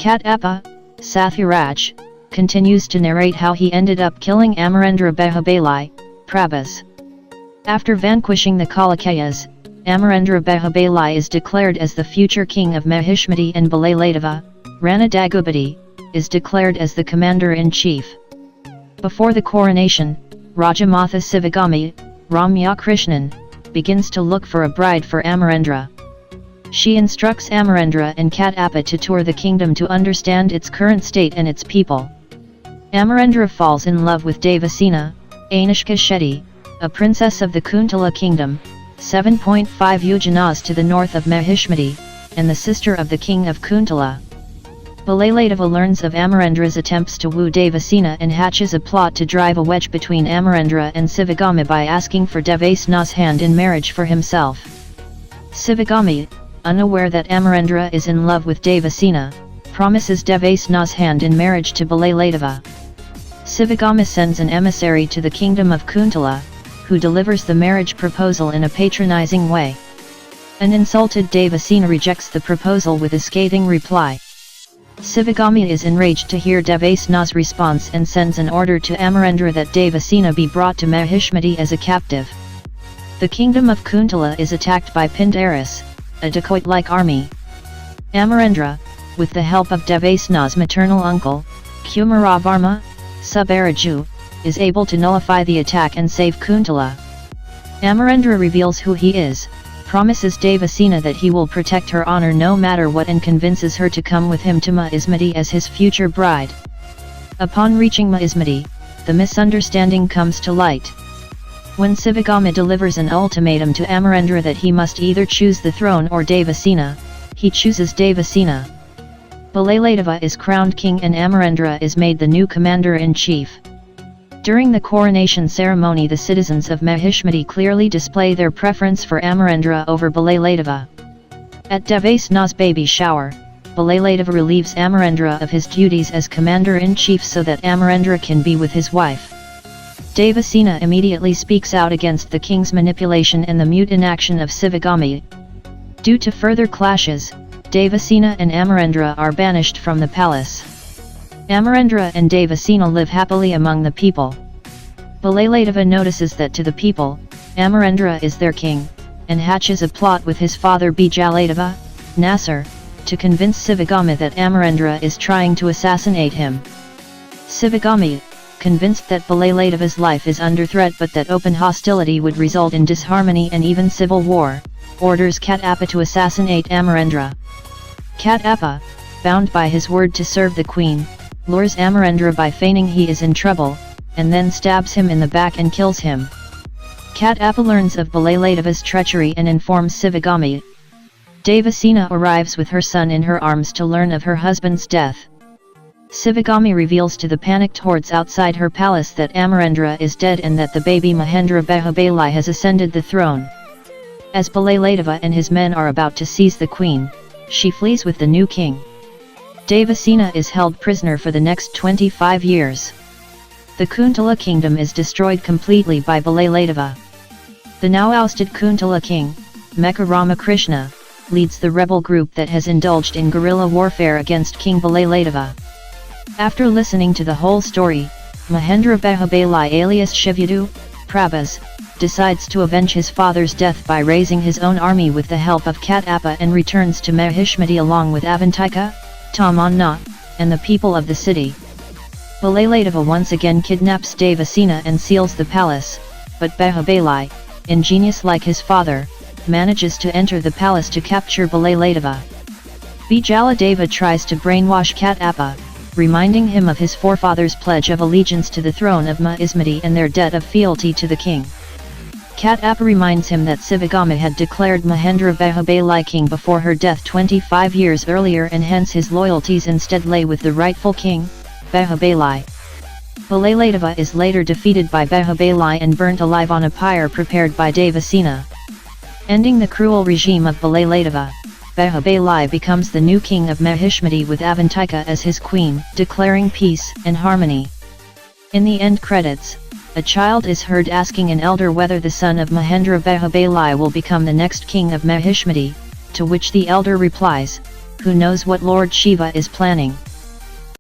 Kattappa, Sathyaraj, continues to narrate how he ended up killing Amarendra Baahubali, Prabhas. After vanquishing the Kalakeyas, Amarendra Baahubali is declared as the future king of Mahishmati and Bhallaladeva. Rana Daggubati is declared as the commander-in-chief. Before the coronation, Rajamatha Sivagami, Ramya Krishnan, begins to look for a bride for Amarendra. She instructs Amarendra and Kattappa to tour the kingdom to understand its current state and its people. Amarendra falls in love with Devasena, Anushka Shetty, a princess of the Kuntala kingdom, 7.5 yojanas to the north of Mahishmati, and the sister of the king of Kuntala. Bhallaladeva learns of Amarendra's attempts to woo Devasena and hatches a plot to drive a wedge between Amarendra and Sivagami by asking for Devasena's hand in marriage for himself. Sivagami, unaware that Amarendra is in love with Devasena, promises Devasena's hand in marriage to Bhallaladeva. Sivagami sends an emissary to the kingdom of Kuntala, who delivers the marriage proposal in a patronizing way. An insulted Devasena rejects the proposal with a scathing reply. Sivagami is enraged to hear Devasena's response and sends an order to Amarendra that Devasena be brought to Mahishmati as a captive. The kingdom of Kuntala is attacked by Pindaris, a dacoit-like army. Amarendra, with the help of Devasena's maternal uncle, Kumaravarma, Subbaraju, is able to nullify the attack and save Kuntala. Amarendra reveals who he is, promises Devasena that he will protect her honor no matter what and convinces her to come with him to Mahishmati as his future bride. Upon reaching Mahishmati, the misunderstanding comes to light. When Sivagami delivers an ultimatum to Amarendra that he must either choose the throne or Devasena, he chooses Devasena. Bhallaladeva is crowned king and Amarendra is made the new commander-in-chief. During the coronation ceremony, the citizens of Mahishmati clearly display their preference for Amarendra over Bhallaladeva. At Devasena's baby shower, Bhallaladeva relieves Amarendra of his duties as commander-in-chief so that Amarendra can be with his wife. Devasena immediately speaks out against the king's manipulation and the mute inaction of Sivagami. Due to further clashes, Devasena and Amarendra are banished from the palace. Amarendra and Devasena live happily among the people. Bhallaladeva notices that to the people, Amarendra is their king, and hatches a plot with his father Bijaladeva, Nasser, to convince Sivagami that Amarendra is trying to assassinate him. Sivagami, convinced that Bhallaladeva's life is under threat but that open hostility would result in disharmony and even civil war, orders Kattappa to assassinate Amarendra. Kattappa, bound by his word to serve the queen, lures Amarendra by feigning he is in trouble, and then stabs him in the back and kills him. Kattappa learns of Bhallaladeva's treachery and informs Sivagami. Devasena arrives with her son in her arms to learn of her husband's death. Sivagami reveals to the panicked hordes outside her palace that Amarendra is dead and that the baby Amarendra Baahubali has ascended the throne. As Bhallaladeva and his men are about to seize the queen, she flees with the new king. Devasena is held prisoner for the next 25 years. The Kuntala kingdom is destroyed completely by Bhallaladeva. The now ousted Kuntala king, Ramya Krishnan, leads the rebel group that has indulged in guerrilla warfare against King Bhallaladeva. After listening to the whole story, Amarendra Baahubali alias Shivyadu, Prabhas, decides to avenge his father's death by raising his own army with the help of Kattappa and returns to Mahishmati along with Avantika, Tamanna, and the people of the city. Bhallaladeva once again kidnaps Devasena and seals the palace, but Baahubali, ingenious like his father, manages to enter the palace to capture Bhallaladeva. Bijaladeva tries to brainwash Kattappa, reminding him of his forefathers' pledge of allegiance to the throne of Mahishmati and their debt of fealty to the king. Kattappa reminds him that Sivagami had declared Amarendra Baahubali king before her death 25 years earlier and hence his loyalties instead lay with the rightful king, Bahubali. Bhallaladeva is later defeated by Bahubali and burnt alive on a pyre prepared by Devasena. Ending the cruel regime of Bhallaladeva, Bahubali becomes the new king of Mahishmati with Avantika as his queen, declaring peace and harmony. In the end credits, a child is heard asking an elder whether the son of Amarendra Baahubali will become the next king of Mahishmati, to which the elder replies, who knows what Lord Shiva is planning.